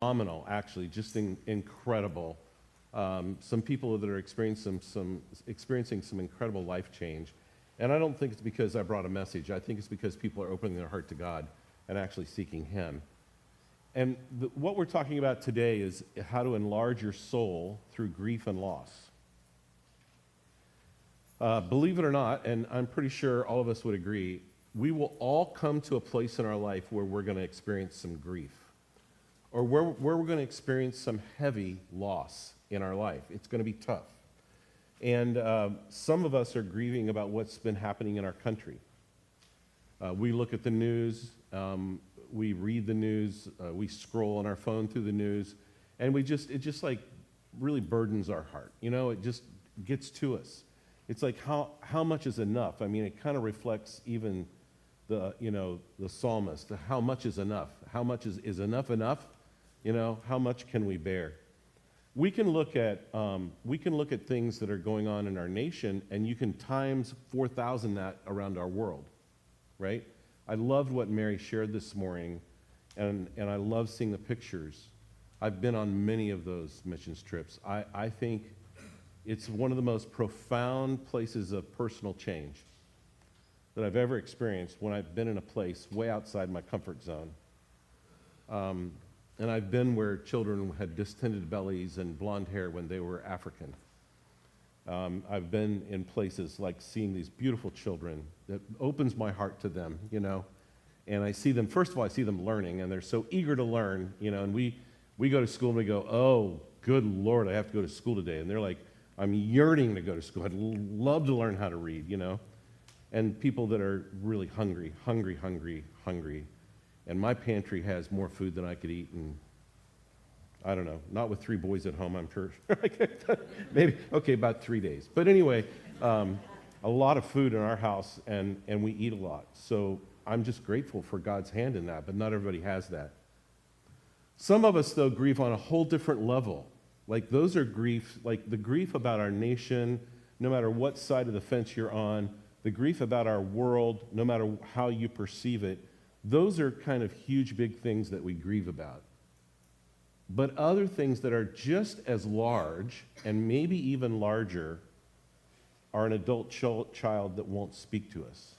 phenomenal, actually, just incredible. Some people that are experiencing some incredible life change. And I don't think it's because I brought a message. I think it's because people are opening their heart to God and actually seeking Him. And what we're talking about today is how to enlarge your soul through grief and loss. Believe it or not, and I'm pretty sure all of us would agree, we will all come to a place in our life where we're going to experience some grief, or where we're going to experience some heavy loss in our life. It's going to be tough. And some of us are grieving about what's been happening in our country. We look at the news, we read the news, we scroll on our phone through the news, and it just like really burdens our heart. You know, it just gets to us. It's like how much is enough? I mean, it kind of reflects even the psalmist. How much is enough? How much is enough enough? You know, how much can we bear? We can look at things that are going on in our nation, and you can times 4,000 that around our world, right? I loved what Mary shared this morning, and I love seeing the pictures. I've been on many of those missions trips. I think it's one of the most profound places of personal change that I've ever experienced when I've been in a place way outside my comfort zone. And I've been where children had distended bellies and blonde hair when they were African. I've been in places like seeing these beautiful children that opens my heart to them, you know. And I see them, first of all, I see them learning, and they're so eager to learn, you know. And we go to school and we go, oh, good Lord, I have to go to school today. And they're like, I'm yearning to go to school. I'd love to learn how to read, you know. And people that are really hungry. And my pantry has more food than I could eat, and I don't know, not with 3 boys at home, I'm sure. Maybe, okay, about 3 days. But anyway, a lot of food in our house, and we eat a lot. So I'm just grateful for God's hand in that, but not everybody has that. Some of us, though, grieve on a whole different level. Like those are griefs, like the grief about our nation, no matter what side of the fence you're on, the grief about our world, no matter how you perceive it, those are kind of huge, big things that we grieve about. But other things that are just as large, and maybe even larger, are an adult child that won't speak to us.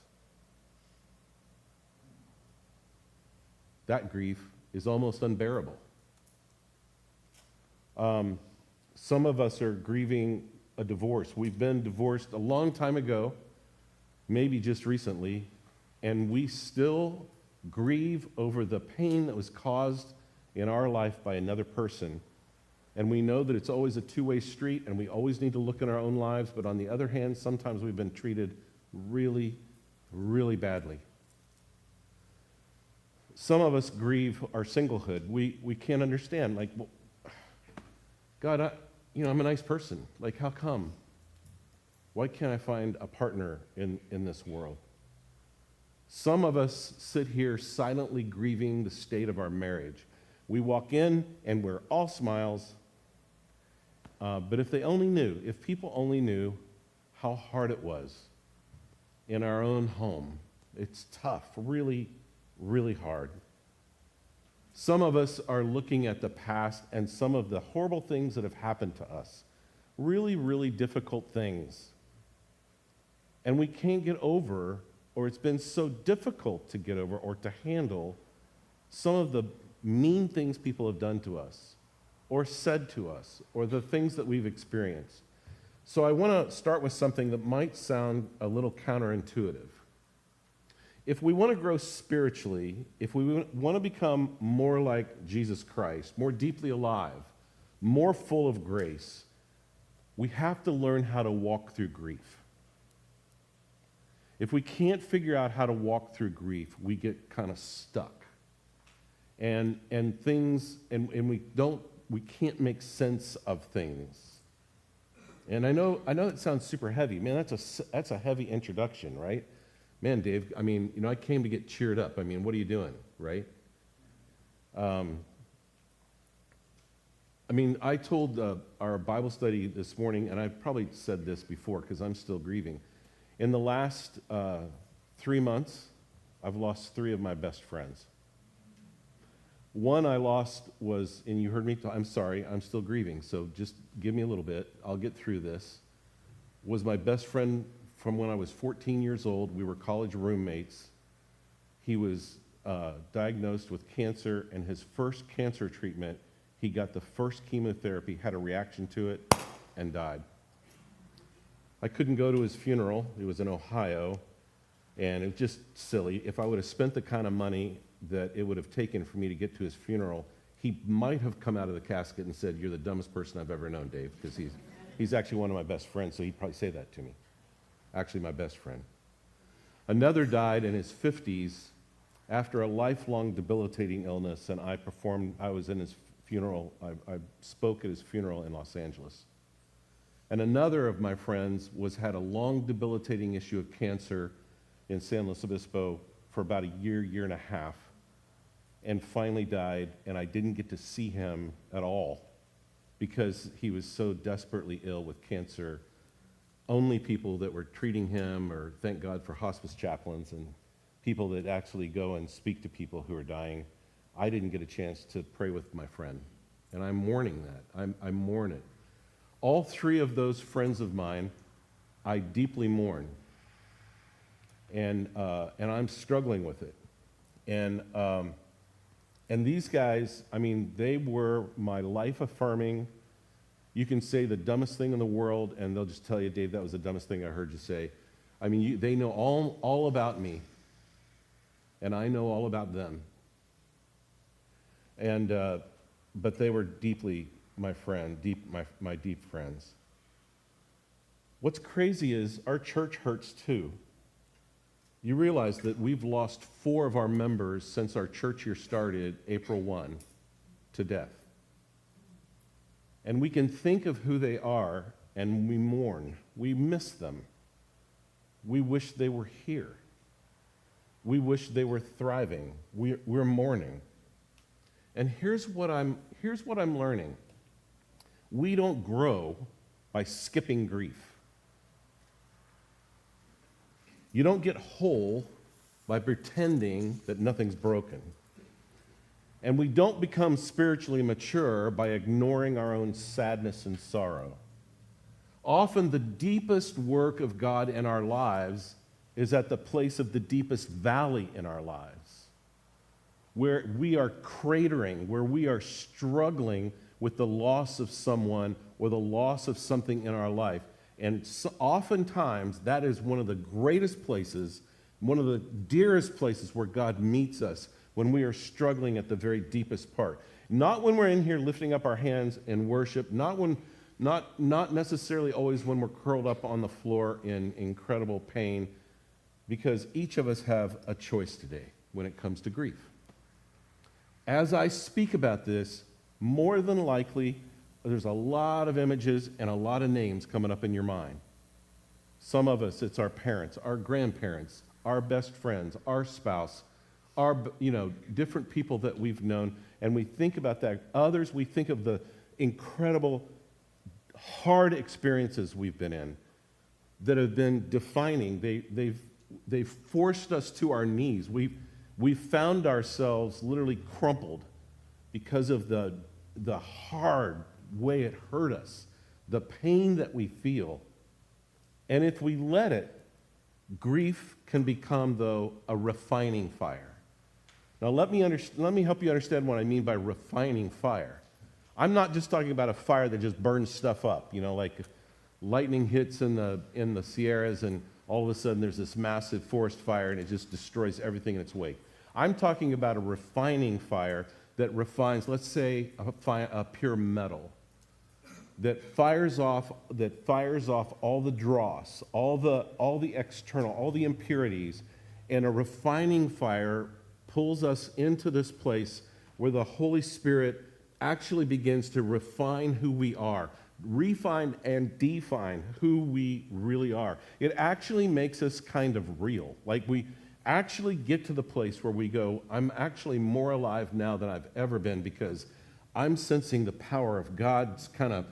That grief is almost unbearable. Some of us are grieving a divorce. We've been divorced a long time ago, maybe just recently, and we still grieve over the pain that was caused in our life by another person. And we know that it's always a two-way street, and we always need to look in our own lives, but on the other hand, sometimes we've been treated really, really badly. Some of us grieve our singlehood. We can't understand, like, well, God, I'm a nice person. Like, how come? Why can't I find a partner in this world? Some of us sit here silently grieving the state of our marriage. We walk in and we're all smiles, but if people only knew how hard it was in our own home, it's tough, really, really hard. Some of us are looking at the past and some of the horrible things that have happened to us. Really, really difficult things. And we can't get over, or it's been so difficult to get over or to handle some of the mean things people have done to us or said to us or the things that we've experienced. So I want to start with something that might sound a little counterintuitive. If we want to grow spiritually, if we want to become more like Jesus Christ, more deeply alive, more full of grace, we have to learn how to walk through grief. If we can't figure out how to walk through grief, we get kind of stuck. And we can't make sense of things. And I know it sounds super heavy. Man, that's a heavy introduction, right? Man, Dave, I came to get cheered up. What are you doing, right? I told our Bible study this morning, and I've probably said this before because I'm still grieving. In the last 3 months, I've lost 3 of my best friends. One I lost was, and you heard me, I'm sorry, I'm still grieving, so just give me a little bit. I'll get through this. Was my best friend from when I was 14 years old. We were college roommates. He was diagnosed with cancer, and his first cancer treatment, he got the first chemotherapy, had a reaction to it, and died. I couldn't go to his funeral. It was in Ohio, and it was just silly. If I would have spent the kind of money that it would have taken for me to get to his funeral, he might have come out of the casket and said, "You're the dumbest person I've ever known, Dave," because he's actually one of my best friends, so he'd probably say that to me. Actually, my best friend. Another died in his 50s after a lifelong debilitating illness, and I was in his funeral, I spoke at his funeral in Los Angeles. And another of my friends had a long debilitating issue of cancer in San Luis Obispo for about a year and a half, and finally died, and I didn't get to see him at all because he was so desperately ill with cancer. Only people that were treating him, or thank God for hospice chaplains and people that actually go and speak to people who are dying. I didn't get a chance to pray with my friend, and I'm mourning that. I mourn it. All three of those friends of mine, I deeply mourn, and I'm struggling with it. And these guys, I mean, they were my life-affirming. You can say the dumbest thing in the world, and they'll just tell you, "Dave, that was the dumbest thing I heard you say." I mean, they know all about me, and I know all about them. And but they were deeply my friend, my deep friends. What's crazy is our church hurts too. You realize that we've lost 4 of our members since our church year started, April 1, to death. And we can think of who they are, and we mourn. We miss them. We wish they were here. We wish they were thriving. We're mourning. And here's what I'm learning. We don't grow by skipping grief. You don't get whole by pretending that nothing's broken. And we don't become spiritually mature by ignoring our own sadness and sorrow. Often the deepest work of God in our lives is at the place of the deepest valley in our lives, where we are cratering, where we are struggling with the loss of someone or the loss of something in our life. And so oftentimes, that is one of the greatest places, one of the dearest places where God meets us, when we are struggling at the very deepest part. Not when we're in here lifting up our hands in worship, not necessarily always when we're curled up on the floor in incredible pain, because each of us have a choice today when it comes to grief. As I speak about this, more than likely, there's a lot of images and a lot of names coming up in your mind. Some of us, it's our parents, our grandparents, our best friends, our spouse, our, different people that we've known, and we think about that. Others, we think of the incredible, hard experiences we've been in that have been defining. They've forced us to our knees. We've found ourselves literally crumpled because of the hard way it hurt us, the pain that we feel. And if we let it, grief can become, though, a refining fire. Now, let me help you understand what I mean by refining fire. I'm not just talking about a fire that just burns stuff up, like lightning hits in the Sierras and all of a sudden there's this massive forest fire and it just destroys everything in its wake. I'm talking about a refining fire that refines, let's say, a pure metal, that fires off all the dross, all the external, all the impurities, and a refining fire pulls us into this place where the Holy Spirit actually begins to refine who we are, refine and define who we really are. It actually makes us kind of real. Like we actually get to the place where we go, I'm actually more alive now than I've ever been because I'm sensing the power of God's kind of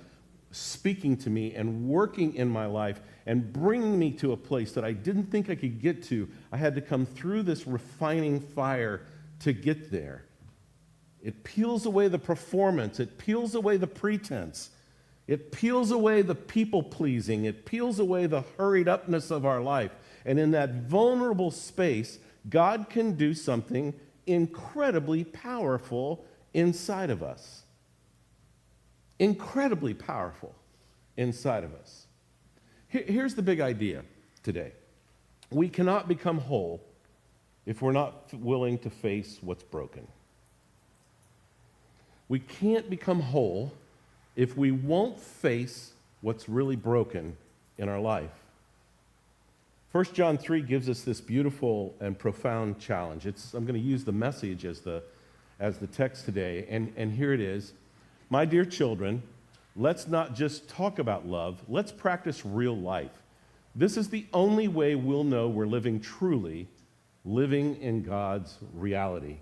speaking to me and working in my life and bringing me to a place that I didn't think I could get to. I had to come through this refining fire to get there. It peels away the performance. It peels away the pretense. It peels away the people-pleasing. It peels away the hurried upness of our life. And in that vulnerable space, God can do something incredibly powerful inside of us. Incredibly powerful inside of us. Here's the big idea today. We cannot become whole if we're not willing to face what's broken. We can't become whole if we won't face what's really broken in our life. 1 John 3 gives us this beautiful and profound challenge. I'm going to use the Message as the text today, and here it is. My dear children, let's not just talk about love, let's practice real life. This is the only way we'll know we're living truly, living in God's reality.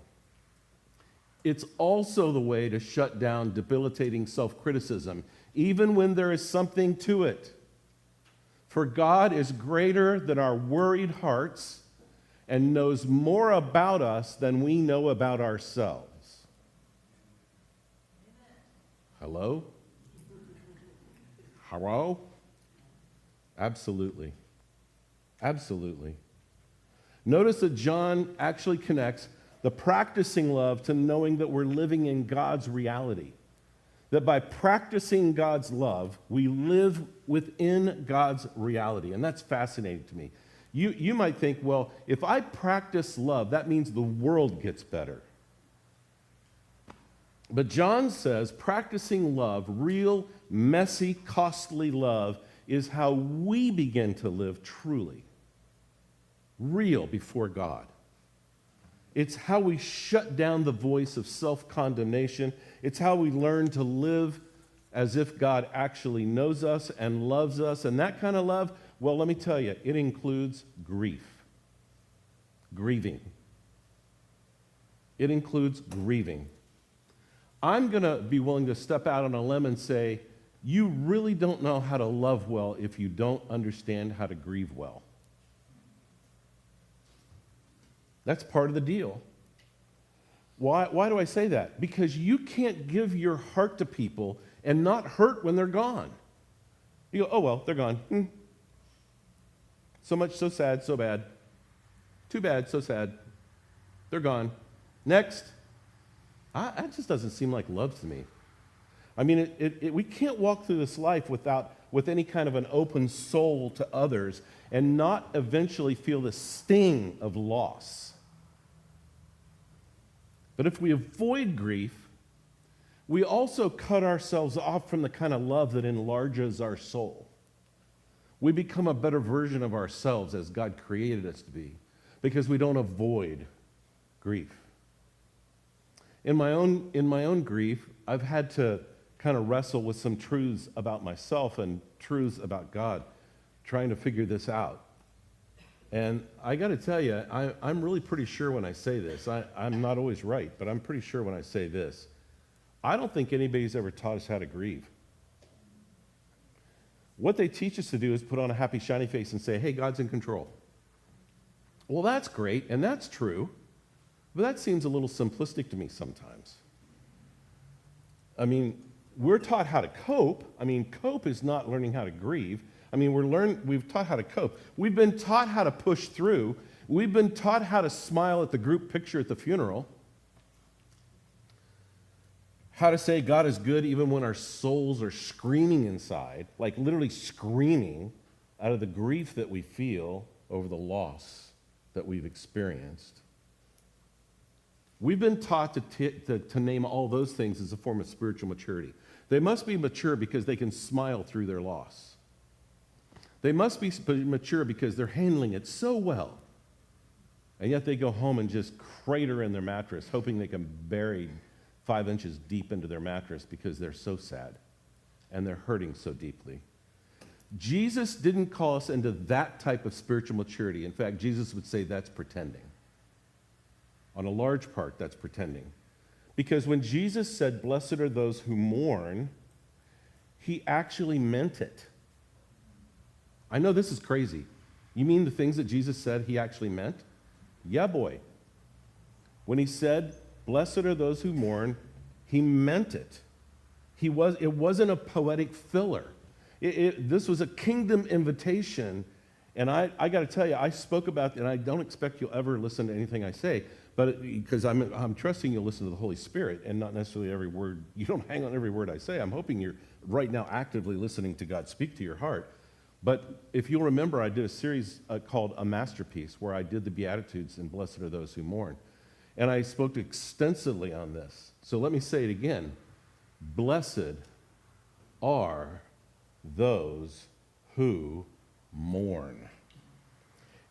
It's also the way to shut down debilitating self-criticism, even when there is something to it. For God is greater than our worried hearts and knows more about us than we know about ourselves. Hello? Hello? Absolutely. Absolutely. Notice that John actually connects the practicing love to knowing that we're living in God's reality. That by practicing God's love, we live within God's reality. And that's fascinating to me. You might think, well, if I practice love, that means the world gets better. But John says practicing love, real, messy, costly love, is how we begin to live truly, real before God. It's how we shut down the voice of self-condemnation. It's how we learn to live as if God actually knows us and loves us. And that kind of love, well, let me tell you, it includes grief, grieving. It includes grieving. I'm going to be willing to step out on a limb and say, you really don't know how to love well if you don't understand how to grieve well. That's part of the deal. Why do I say that? Because you can't give your heart to people and not hurt when they're gone. You go, oh, well, they're gone. So much, so sad, so bad. Too bad, so sad. They're gone. Next. That just doesn't seem like love to me. I mean, we can't walk through this life with any kind of an open soul to others and not eventually feel the sting of loss. But if we avoid grief, we also cut ourselves off from the kind of love that enlarges our soul. We become a better version of ourselves as God created us to be because we don't avoid grief. In my own grief, I've had to kind of wrestle with some truths about myself and truths about God, trying to figure this out. And I got to tell you, I'm really pretty sure when I say this. I'm not always right, but I'm pretty sure when I say this. I don't think anybody's ever taught us how to grieve. What they teach us to do is put on a happy, shiny face and say, hey, God's in control. Well, that's great, and that's true, but that seems a little simplistic to me sometimes. I mean, we're taught how to cope. I mean, cope is not learning how to grieve. I mean, we've taught how to cope. We've been taught how to push through. We've been taught how to smile at the group picture at the funeral. How to say God is good even when our souls are screaming inside, like literally screaming out of the grief that we feel over the loss that we've experienced. We've been taught to name all those things as a form of spiritual maturity. They must be mature because they can smile through their loss. They must be mature because they're handling it so well. And yet they go home and just crater in their mattress, hoping they can bury 5 inches deep into their mattress because they're so sad and they're hurting so deeply. Jesus didn't call us into that type of spiritual maturity. In fact, Jesus would say that's pretending. On a large part, that's pretending. Because when Jesus said, blessed are those who mourn, he actually meant it. I know this is crazy. You mean the things that Jesus said he actually meant? Yeah, boy. When he said, blessed are those who mourn, he meant it. It wasn't a poetic filler. This was a kingdom invitation. And I got to tell you, I spoke about, and I don't expect you'll ever listen to anything I say, but because I'm trusting you'll listen to the Holy Spirit and not necessarily every word. You don't hang on every word I say. I'm hoping you're right now actively listening to God speak to your heart. But if you'll remember, I did a series called A Masterpiece, where I did the Beatitudes and Blessed are those who mourn. And I spoke extensively on this. So let me say it again. Blessed are those who mourn.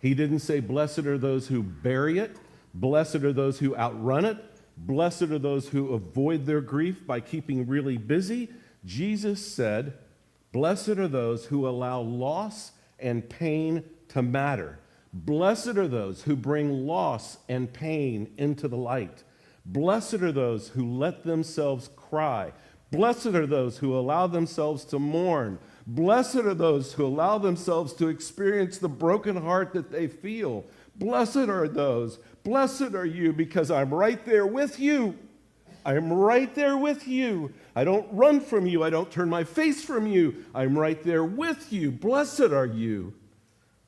He didn't say, blessed are those who bury it. Blessed are those who outrun it. Blessed are those who avoid their grief by keeping really busy. Jesus said, blessed are those who allow loss and pain to matter. Blessed are those who bring loss and pain into the light. Blessed are those who let themselves cry. Blessed are those who allow themselves to mourn. Blessed are those who allow themselves to experience the broken heart that they feel. Blessed are those. Blessed are you, because I'm right there with you. I'm right there with you. I don't run from you. I don't turn my face from you. I'm right there with you. Blessed are you.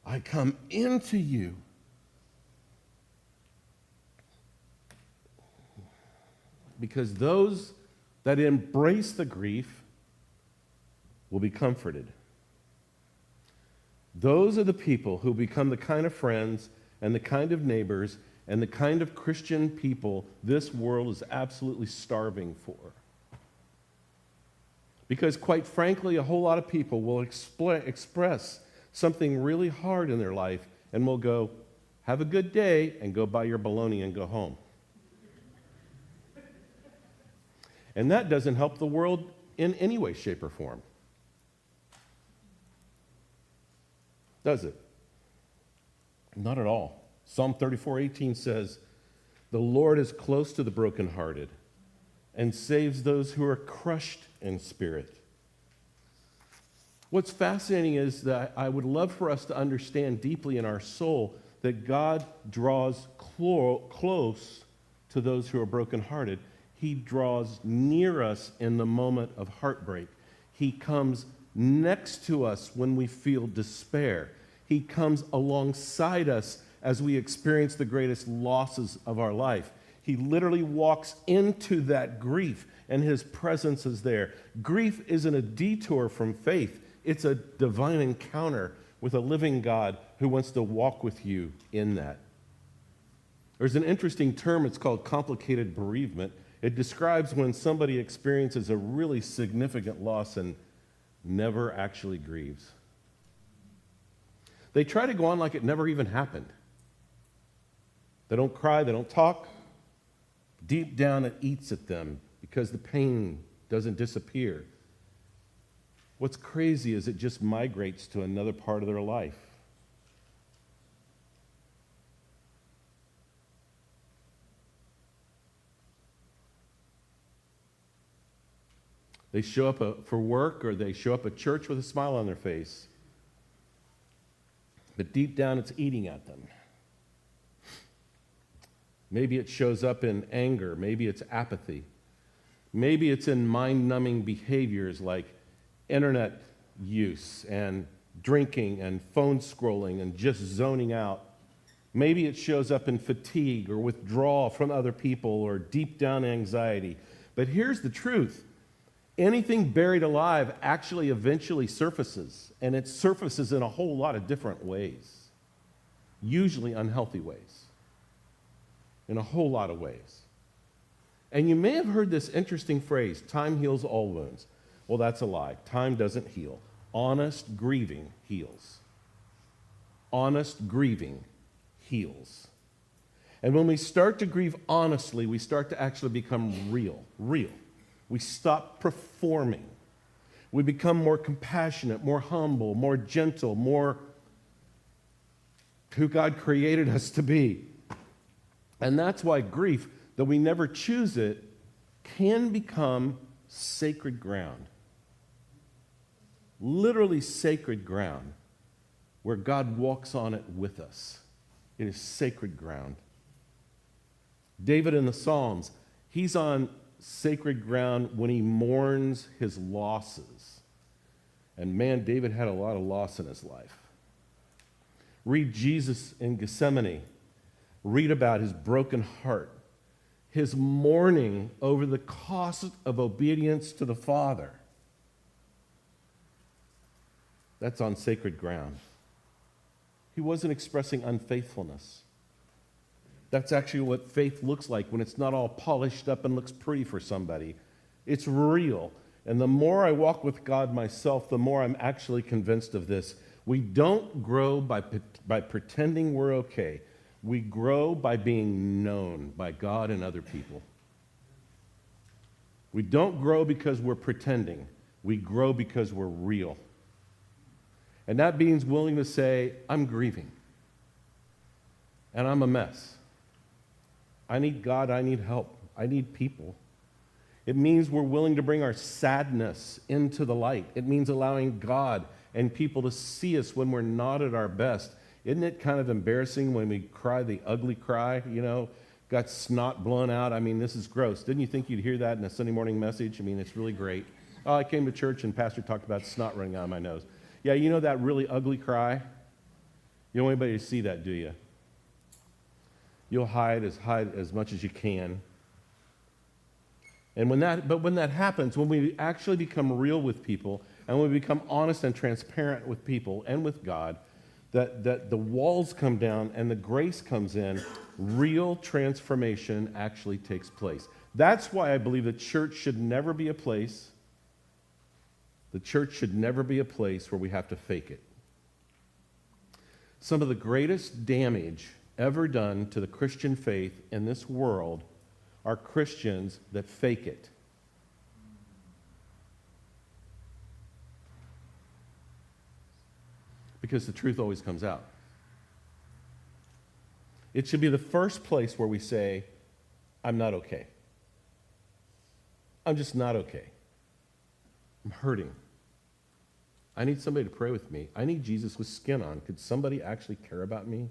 I come into you. Because those that embrace the grief will be comforted. Those are the people who become the kind of friends and the kind of neighbors and the kind of Christian people this world is absolutely starving for. Because quite frankly, a whole lot of people will express something really hard in their life and will go, have a good day, and go buy your bologna and go home. And that doesn't help the world in any way, shape, or form. Does it? Not at all. Psalm 34:18 says, the Lord is close to the brokenhearted and saves those who are crushed in spirit. What's fascinating is that I would love for us to understand deeply in our soul that God draws close to those who are brokenhearted. He draws near us in the moment of heartbreak. He comes next to us when we feel despair. He comes alongside us as we experience the greatest losses of our life. He literally walks into that grief, and his presence is there. Grief isn't a detour from faith. It's a divine encounter with a living God who wants to walk with you in that. There's an interesting term, it's called complicated bereavement. It describes when somebody experiences a really significant loss and never actually grieves. They try to go on like it never even happened. They don't cry, they don't talk. Deep down, it eats at them because the pain doesn't disappear. What's crazy is it just migrates to another part of their life. They show up for work, or they show up at church with a smile on their face. But deep down, it's eating at them. Maybe it shows up in anger. Maybe it's apathy. Maybe it's in mind-numbing behaviors like internet use and drinking and phone scrolling and just zoning out. Maybe it shows up in fatigue or withdrawal from other people or deep down anxiety. But here's the truth. Anything buried alive actually eventually surfaces, and it surfaces in a whole lot of different ways, usually unhealthy ways, in a whole lot of ways. And you may have heard this interesting phrase, time heals all wounds. Well, that's a lie. Time doesn't heal. Honest grieving heals. Honest grieving heals. And when we start to grieve honestly, we start to actually become real. We stop performing. We become more compassionate, more humble, more gentle, more who God created us to be. And that's why grief, though we never choose it, can become sacred ground. Literally sacred ground, where God walks on it with us. It is sacred ground. David in the Psalms, he's on sacred ground when he mourns his losses. And man, David had a lot of loss in his life. Read Jesus in Gethsemane. Read about his broken heart, his mourning over the cost of obedience to the Father. That's on sacred ground. He wasn't expressing unfaithfulness. That's actually what faith looks like when it's not all polished up and looks pretty for somebody. It's real. And the more I walk with God myself, the more I'm actually convinced of this. We don't grow by pretending we're okay. We grow by being known by God and other people. We don't grow because we're pretending. We grow because we're real. And that means willing to say, I'm grieving. And I'm a mess. I need God, I need help, I need people. It means we're willing to bring our sadness into the light. It means allowing God and people to see us when we're not at our best. Isn't it kind of embarrassing when we cry the ugly cry, got snot blown out? I mean, this is gross. Didn't you think you'd hear that in a Sunday morning message? I mean, it's really great. Oh, I came to church and pastor talked about snot running out of my nose. Yeah, you know that really ugly cry? You don't want anybody to see that, do you? You'll hide as much as you can. And when that happens, when we actually become real with people, and when we become honest and transparent with people and with God, that the walls come down and the grace comes in, real transformation actually takes place. That's why I believe the church should never be a place where we have to fake it. Some of the greatest damage ever done to the Christian faith in this world are Christians that fake it. Because the truth always comes out. It should be the first place where we say, I'm not okay. I'm just not okay. I'm hurting. I need somebody to pray with me. I need Jesus with skin on. Could somebody actually care about me?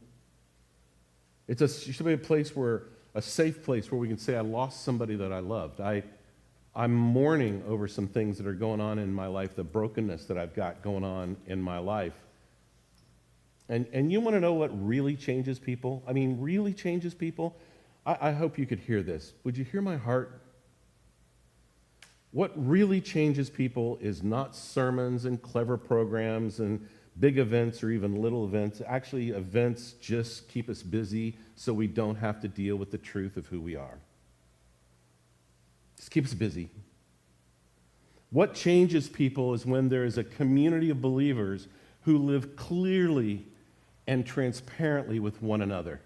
It should be a safe place where we can say, I lost somebody that I loved. I'm mourning over some things that are going on in my life, the brokenness that I've got going on in my life. And you want to know what really changes people? I mean, really changes people? I hope you could hear this. Would you hear my heart? What really changes people is not sermons and clever programs and big events or even little events. Actually, events just keep us busy so we don't have to deal with the truth of who we are. Just keep us busy. What changes people is when there is a community of believers who live clearly and transparently with one another,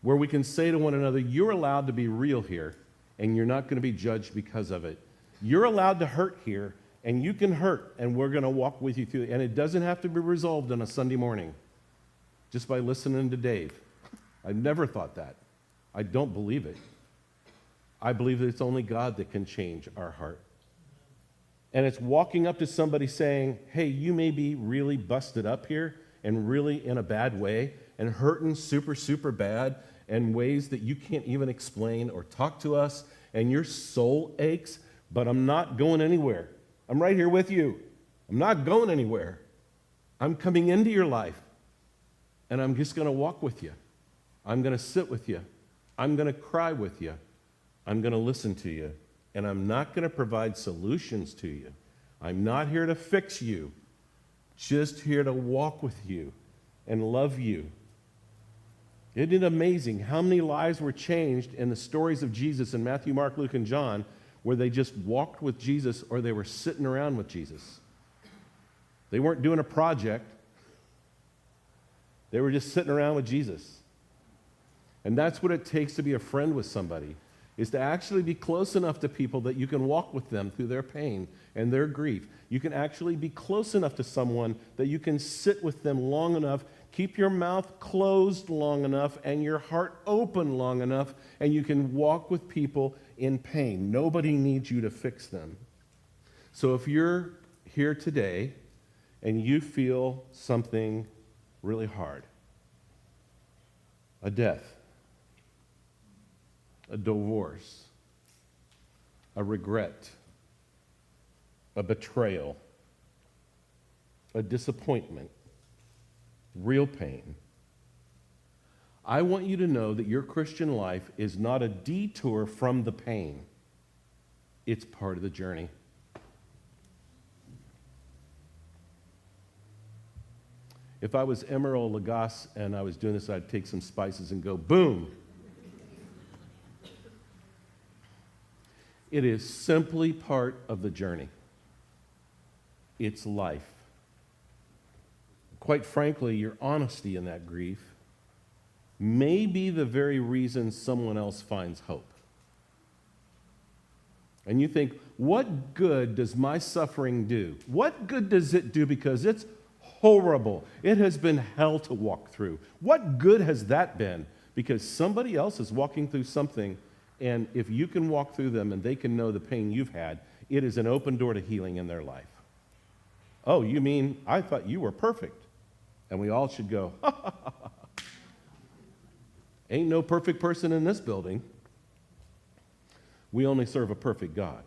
where we can say to one another, you're allowed to be real here, and you're not going to be judged because of it. You're allowed to hurt here, and you can hurt, and we're going to walk with you through it. And it doesn't have to be resolved on a Sunday morning just by listening to Dave. I never thought that. I don't believe it. I believe that it's only God that can change our heart. And it's walking up to somebody saying, hey, you may be really busted up here and really in a bad way and hurting super, super bad in ways that you can't even explain or talk to us, and your soul aches, but I'm not going anywhere. I'm right here with you. I'm not going anywhere. I'm coming into your life, and I'm just going to walk with you. I'm going to sit with you. I'm going to cry with you. I'm going to listen to you, and I'm not going to provide solutions to you. I'm not here to fix you, just here to walk with you and love you. Isn't it amazing how many lives were changed in the stories of Jesus in Matthew, Mark, Luke, and John, where they just walked with Jesus or they were sitting around with Jesus? They weren't doing a project. They were just sitting around with Jesus. And that's what it takes to be a friend with somebody, is to actually be close enough to people that you can walk with them through their pain and their grief. You can actually be close enough to someone that you can sit with them long enough, keep your mouth closed long enough, and your heart open long enough, and you can walk with people in pain. Nobody needs you to fix them. So if you're here today and you feel something really hard, a death, a divorce, a regret, a betrayal, a disappointment, real pain, I want you to know that your Christian life is not a detour from the pain. It's part of the journey. If I was Emeril Lagasse and I was doing this, I'd take some spices and go, boom. It is simply part of the journey. It's life. Quite frankly, your honesty in that grief may be the very reason someone else finds hope. And you think, what good does my suffering do? What good does it do? Because it's horrible. It has been hell to walk through. What good has that been? Because somebody else is walking through something, and if you can walk through them and they can know the pain you've had, it is an open door to healing in their life. Oh, you mean I thought you were perfect? And we all should go, ha, ha, ha, ha. Ain't no perfect person in this building. We only serve a perfect God.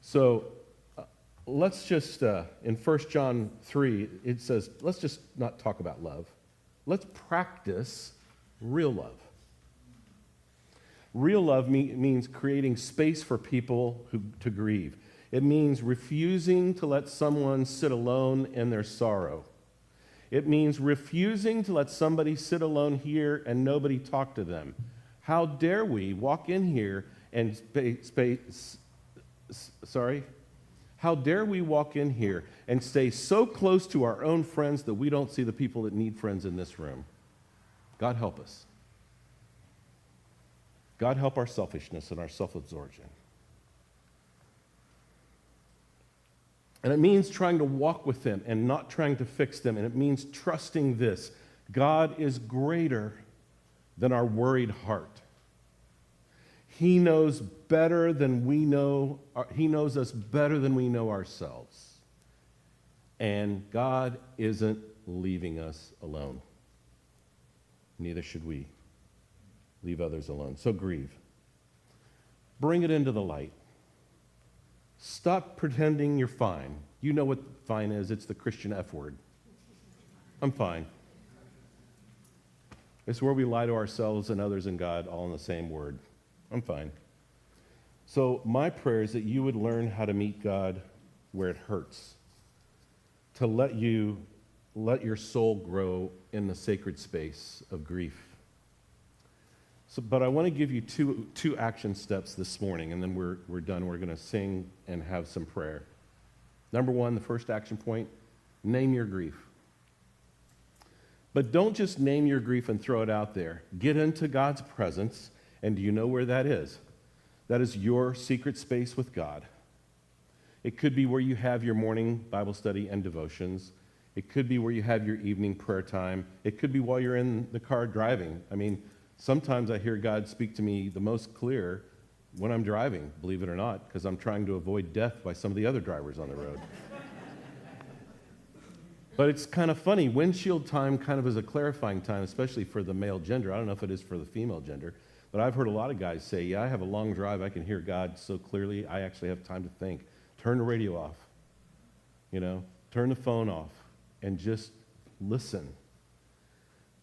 So let's just, in 1 John 3, it says, let's just not talk about love. Let's practice real love. Real love means creating space for people to grieve. It means refusing to let someone sit alone in their sorrow. It means refusing to let somebody sit alone here and nobody talk to them. How dare we walk in here and How dare we walk in here and stay so close to our own friends that we don't see the people that need friends in this room? God help us. God help our selfishness and our self-absorption. And it means trying to walk with them and not trying to fix them. And it means trusting this: God is greater than our worried heart. He knows better than we know. He knows us better than we know ourselves. And God isn't leaving us alone. Neither should we leave others alone. So grieve. Bring it into the light. Stop pretending you're fine. You know what fine is. It's the Christian F word. I'm fine. It's where we lie to ourselves and others and God all in the same word. I'm fine. So my prayer is that you would learn how to meet God where it hurts, to let your soul grow in the sacred space of grief. But I want to give you two action steps this morning, and then we're done. We're going to sing and have some prayer. Number one, the first action point: name your grief. But don't just name your grief and throw it out there. Get into God's presence, and do you know where that is? That is your secret space with God. It could be where you have your morning Bible study and devotions. It could be where you have your evening prayer time. It could be while you're in the car driving. I mean, sometimes I hear God speak to me the most clear when I'm driving, believe it or not, because I'm trying to avoid death by some of the other drivers on the road. But it's kind of funny. Windshield time kind of is a clarifying time, especially for the male gender. I don't know if it is for the female gender, but I've heard a lot of guys say, yeah, I have a long drive. I can hear God so clearly. I actually have time to think. Turn the radio off. Turn the phone off and just listen.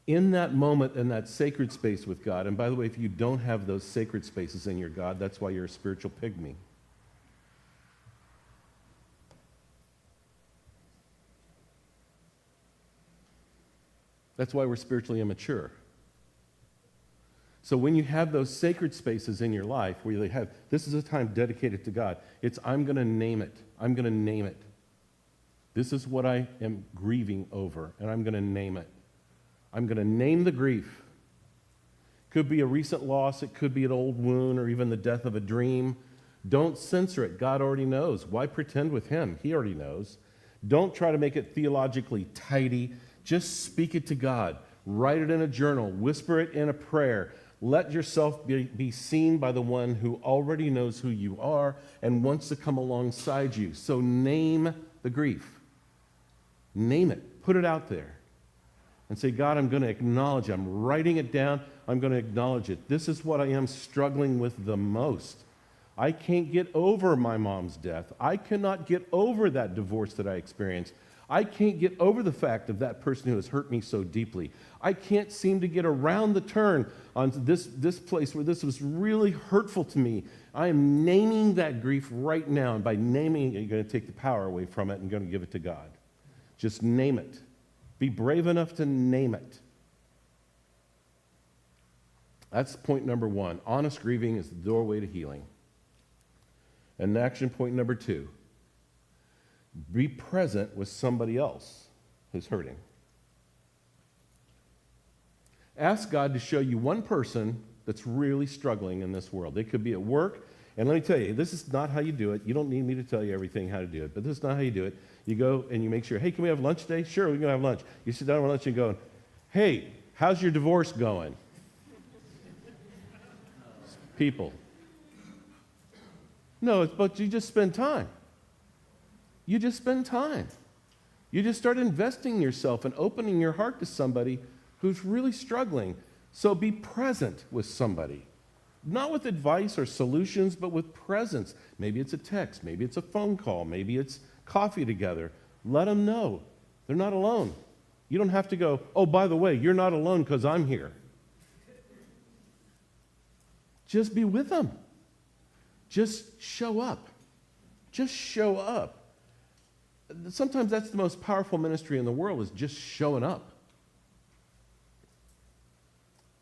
In that moment, in that sacred space with God, and by the way, if you don't have those sacred spaces in your God, that's why you're a spiritual pygmy. That's why we're spiritually immature. So when you have those sacred spaces in your life where you have, this is a time dedicated to God, it's I'm going to name it. I'm going to name it. This is what I am grieving over, and I'm going to name it. I'm going to name the grief. Could be a recent loss. It could be an old wound or even the death of a dream. Don't censor it. God already knows. Why pretend with him? He already knows. Don't try to make it theologically tidy. Just speak it to God. Write it in a journal. Whisper it in a prayer. Let yourself be seen by the one who already knows who you are and wants to come alongside you. So name the grief. Name it. Put it out there. and say, God, I'm going to acknowledge it. I'm writing it down. I'm going to acknowledge it. This is what I am struggling with the most. I can't get over my mom's death. I cannot get over that divorce that I experienced. I can't get over the fact of that person who has hurt me so deeply. I can't seem to get around the turn on this place where this was really hurtful to me. I am naming that grief right now, and by naming it, you're going to take the power away from it and going to give it to God. Just name it. Be brave enough to name it. That's point number one. Honest grieving is the doorway to healing. And action point number two. Be present with somebody else who's hurting. Ask God to show you one person that's really struggling in this world. They could be at work, and let me tell you, this is not how you do it. You don't need me to tell you everything how to do it, but this is not how you do it. You go and you make sure, hey, can we have lunch today? Sure, we can have lunch. You sit down at lunch and go, hey, how's your divorce going? People. No, but you just spend time. You just spend time. You just start investing in yourself and opening your heart to somebody who's really struggling. So be present with somebody. Not with advice or solutions, but with presence. Maybe it's a text. Maybe it's a phone call. Maybe it's coffee together. Let them know they're not alone. You don't have to go, oh, by the way, you're not alone because I'm here. Just be with them. Just show up. Just show up. Sometimes that's the most powerful ministry in the world, is just showing up.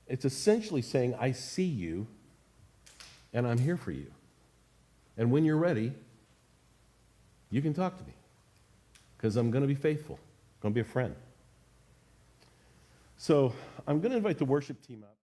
It's essentially saying, I see you, and I'm here for you. And when you're ready, you can talk to me, because I'm going to be faithful. I'm going to be a friend. So I'm going to invite the worship team up.